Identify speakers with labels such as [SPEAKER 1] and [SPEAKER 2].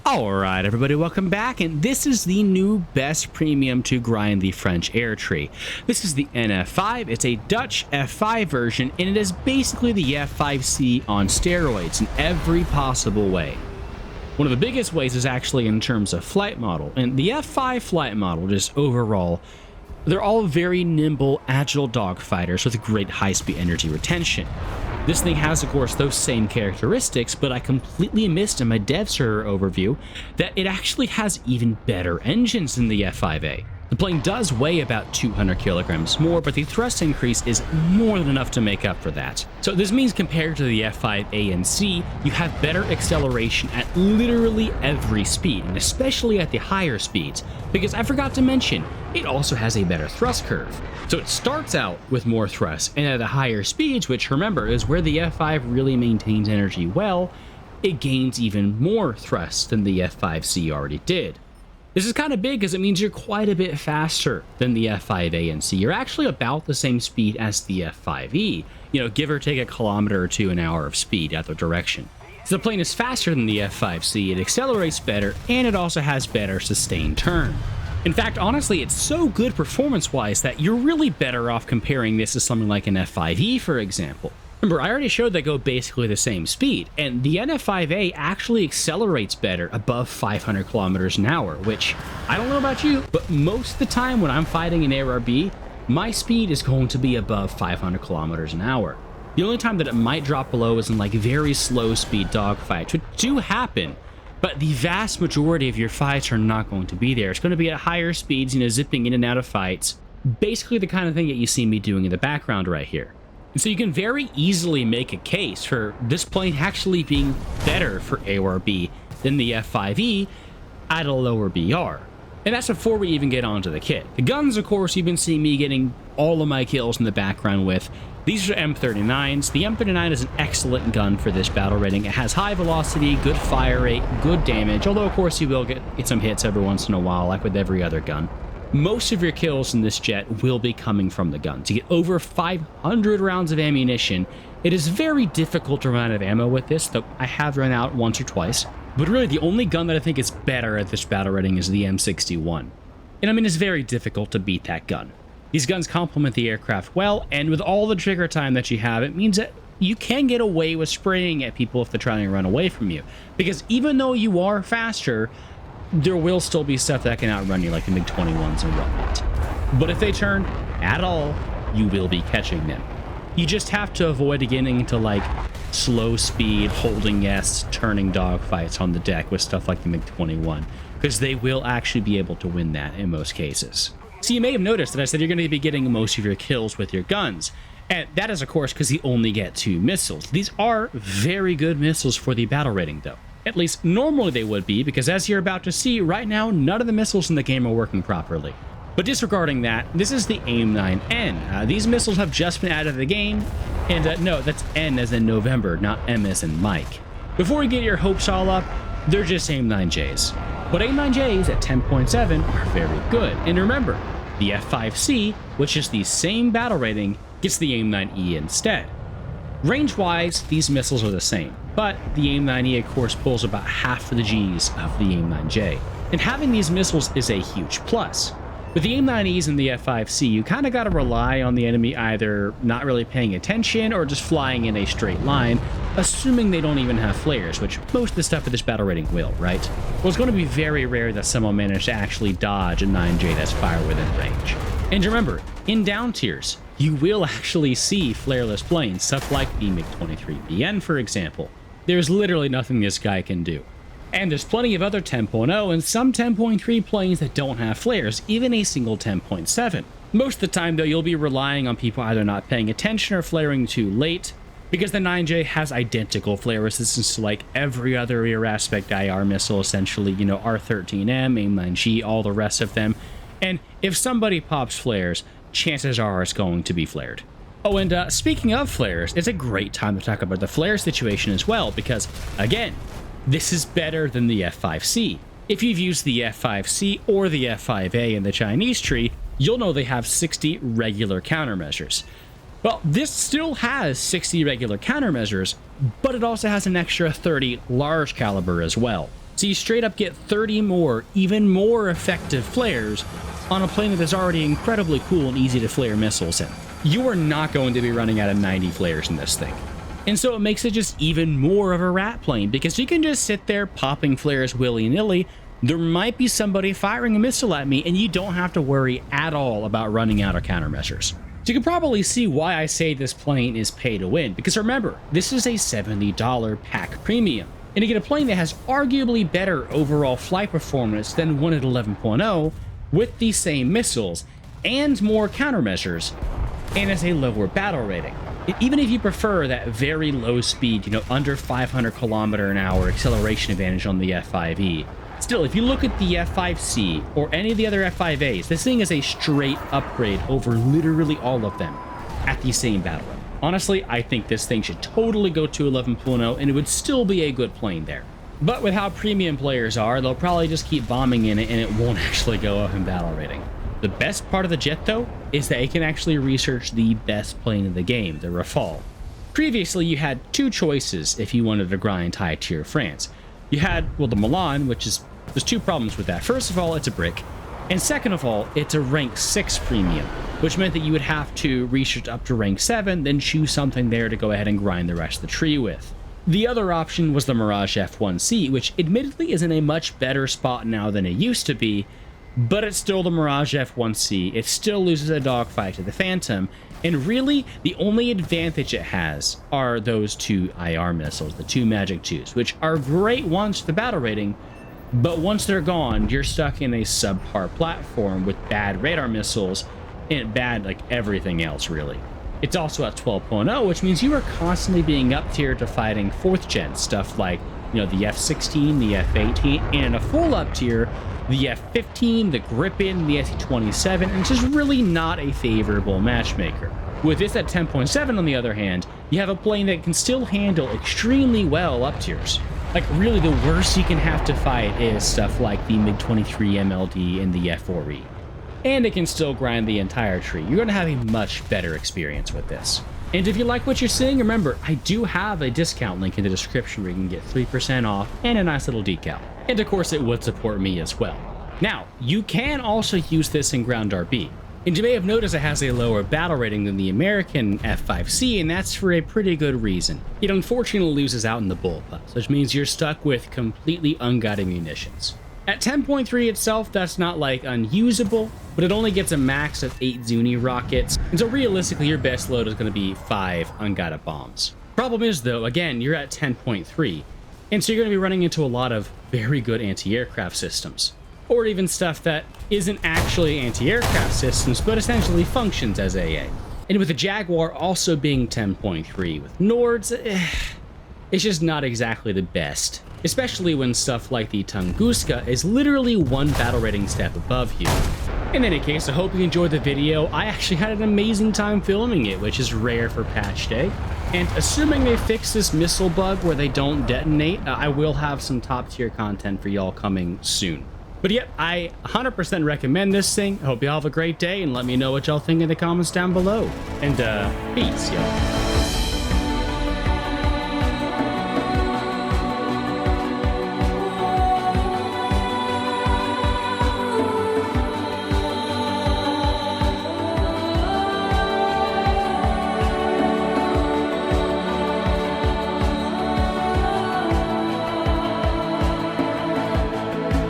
[SPEAKER 1] Alright everybody, welcome back, and this is the new best premium to grind the French air tree. This is the NF-5, it's a Dutch F5 version, and it is basically the F5C on steroids in every possible way. One of the biggest ways is actually in terms of flight model, and the F5 flight model, just overall, they're all very nimble, agile dogfighters with great high-speed energy retention. This thing has, of course, those same characteristics, but I completely missed in my dev server overview that it actually has even better engines than the F5A. The plane does weigh about 200 kilograms more, but the thrust increase is more than enough to make up for that. So this means compared to the F5A and C, you have better acceleration at literally every speed, and especially at the higher speeds, because I forgot to mention, it also has a better thrust curve. So it starts out with more thrust, and at the higher speeds, which remember is where the F5 really maintains energy well, it gains even more thrust than the F5C already did. This is kind of big because it means you're quite a bit faster than the F5A and C. You're actually about the same speed as the F5E, give or take a kilometer or two an hour of speed either direction. So the plane is faster than the F5C, it accelerates better, and it also has better sustained turn. In fact, honestly, it's so good performance-wise that you're really better off comparing this to something like an F5E, for example. Remember, I already showed they go basically the same speed, and the NF-5A actually accelerates better above 500 kilometers an hour, which, I don't know about you, but most of the time when I'm fighting an ARB, my speed is going to be above 500 kilometers an hour. The only time that it might drop below is in like very slow speed dogfights, which do happen, but the vast majority of your fights are not going to be there. It's going to be at higher speeds, zipping in and out of fights, basically the kind of thing that you see me doing in the background right here. And so you can very easily make a case for this plane actually being better for AORB than the F5E at a lower BR. And that's before we even get onto the kit. The guns, of course, you've been seeing me getting all of my kills in the background with. These are M39s. The M39 is an excellent gun for this battle rating. It has high velocity, good fire rate, good damage, although of course you will get some hits every once in a while, like with every other gun. Most of your kills in this jet will be coming from the gun. To get over 500 rounds of ammunition, it is very difficult to run out of ammo with this, though I have run out once or twice. But really, the only gun that I think is better at this battle rating is the M61. And I mean, it's very difficult to beat that gun. These guns complement the aircraft well, and with all the trigger time that you have, it means that you can get away with spraying at people if they're trying to run away from you. Because even though you are faster, there will still be stuff that can outrun you, like the MiG-21s and whatnot. But if they turn at all, you will be catching them. You just have to avoid getting into like slow speed, holding S, turning dogfights on the deck with stuff like the MiG-21, because they will actually be able to win that in most cases. So you may have noticed that I said you're going to be getting most of your kills with your guns. And that is, of course, because you only get 2 missiles. These are very good missiles for the battle rating, though. At least normally they would be, because as you're about to see, right now, none of the missiles in the game are working properly. But disregarding that, this is the AIM-9N. These missiles have just been added to the game, and no, that's N as in November, not M as in Mike. Before you get your hopes all up, they're just AIM-9Js. But AIM-9Js at 10.7 are very good. And remember, the F5C, which is the same battle rating, gets the AIM-9E instead. Range-wise, these missiles are the same, but the AIM-9E, of course, pulls about half of the Gs of the AIM-9J. And having these missiles is a huge plus. With the AIM-9Es and the F5C, you kind of got to rely on the enemy either not really paying attention or just flying in a straight line, assuming they don't even have flares, which most of the stuff for this battle rating will, right? Well, it's going to be very rare that someone managed to actually dodge a 9J that's fire within range. And remember, in down tiers, you will actually see flareless planes, stuff like the MiG-23BN, for example. There's literally nothing this guy can do. And there's plenty of other 10.0 and some 10.3 planes that don't have flares, even a single 10.7. Most of the time, though, you'll be relying on people either not paying attention or flaring too late, because the 9J has identical flare resistance to like every other rear aspect IR missile, essentially, R13M, AIM-9G, all the rest of them. And if somebody pops flares, chances are it's going to be flared. Oh, and speaking of flares, it's a great time to talk about the flare situation as well, because, again, this is better than the F5C. If you've used the F5C or the F5A in the Chinese tree, you'll know they have 60 regular countermeasures. Well, this still has 60 regular countermeasures, but it also has an extra 30 large caliber as well. So you straight up get 30 more, even more effective flares on a plane that is already incredibly cool and easy to flare missiles in. You are not going to be running out of 90 flares in this thing. And so it makes it just even more of a rat plane, because you can just sit there popping flares willy-nilly. There might be somebody firing a missile at me, and you don't have to worry at all about running out of countermeasures. So you can probably see why I say this plane is pay to win, because remember, this is a $70 pack premium. And to get a plane that has arguably better overall flight performance than one at 11.0 with the same missiles and more countermeasures, and as a lower battle rating. Even if you prefer that very low speed, under 500 kilometer an hour acceleration advantage on the F-5E, still, if you look at the F-5C or any of the other F-5As, this thing is a straight upgrade over literally all of them at the same battle rate. Honestly, I think this thing should totally go to 11.0 and it would still be a good plane there. But with how premium players are, they'll probably just keep bombing in it and it won't actually go up in battle rating. The best part of the jet, though, is that it can actually research the best plane in the game, the Rafale. Previously, you had two choices if you wanted to grind high tier France. You had, well, the Milan, there's two problems with that. First of all, it's a brick. And second of all, it's a rank 6 premium, which meant that you would have to research up to rank 7, then choose something there to go ahead and grind the rest of the tree with. The other option was the Mirage F1C, which admittedly is in a much better spot now than it used to be, but it's still the Mirage F1C. It still loses a dogfight to the Phantom, and really, the only advantage it has are those two IR missiles, the two Magic 2s, which are great ones for the battle rating, but once they're gone, you're stuck in a subpar platform with bad radar missiles and bad, everything else, really. It's also at 12.0, which means you are constantly being up-tiered to fighting 4th gen stuff like, the F-16, the F-18, and a full up-tier, the F-15, the Gripen, the SE-27, and it's just really not a favorable matchmaker. With this at 10.7, on the other hand, you have a plane that can still handle extremely well up-tiers. Really, the worst you can have to fight is stuff like the MiG-23 MLD and the F-4E. And it can still grind the entire tree. You're going to have a much better experience with this. And if you like what you're seeing, remember, I do have a discount link in the description where you can get 3% off and a nice little decal. And of course, it would support me as well. Now, you can also use this in ground RB. And you may have noticed it has a lower battle rating than the American F-5C, and that's for a pretty good reason. It unfortunately loses out in the bullpups, which means you're stuck with completely unguided munitions. At 10.3 itself, that's not unusable, but it only gets a max of 8 Zuni rockets, and so realistically your best load is going to be 5 unguided bombs. Problem is though, again, you're at 10.3, and so you're going to be running into a lot of very good anti-aircraft systems, or even stuff that isn't actually anti-aircraft systems, but essentially functions as AA. And with the Jaguar also being 10.3, with Nords, it's just not exactly the best. Especially when stuff like the Tunguska is literally one battle rating step above you. In any case, I hope you enjoyed the video. I actually had an amazing time filming it, which is rare for patch day. And assuming they fix this missile bug where they don't detonate, I will have some top tier content for y'all coming soon. But yep, I 100% recommend this thing. I hope y'all have a great day and let me know what y'all think in the comments down below. And peace, y'all.